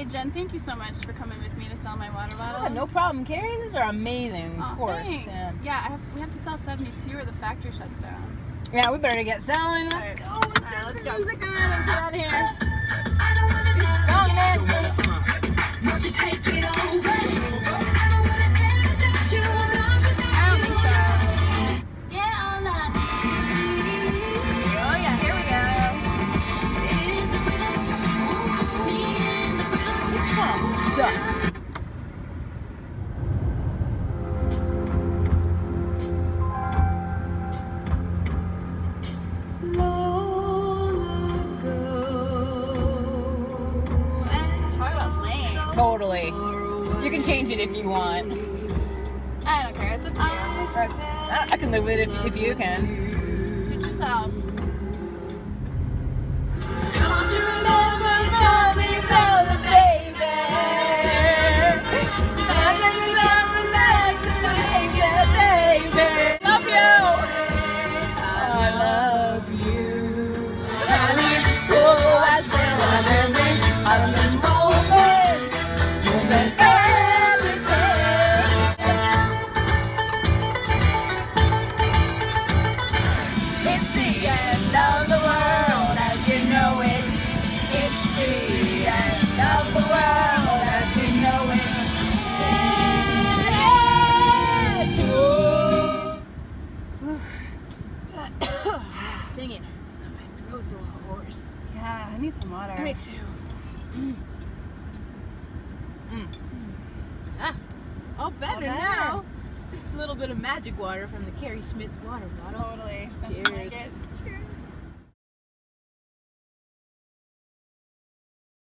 Hey Jen, thank you so much for coming with me to sell my water bottles. No problem, Carrie. These are amazing, of course. Thanks. Yeah, we have to sell 72 or the factory shuts down. yeah, we better get selling. Let's go. Let's go. Music on. Let's get out of here. Keep selling it. Won't you take it over? I don't think so. Yeah, all I Oh yeah, here we go. is the rhythm. Me and the rhythm. This song sucks. Talk about lame. Totally. You can change it if you want. I don't care, it's up to you. I can live with it if you can. Suit yourself. Don't you remember the Tell me you love me, baby. Love you. I love you. Oh, I swear I love this moment. You've been everything. It's the end of the world as you know it. It's the end of the world as you know it. Singing, so my throat's a little hoarse. Yeah, I need some water. Me too. Oh, better now. Just a little bit of magic water from the Carrie Schmitz water bottle. Totally. Cheers. Like it.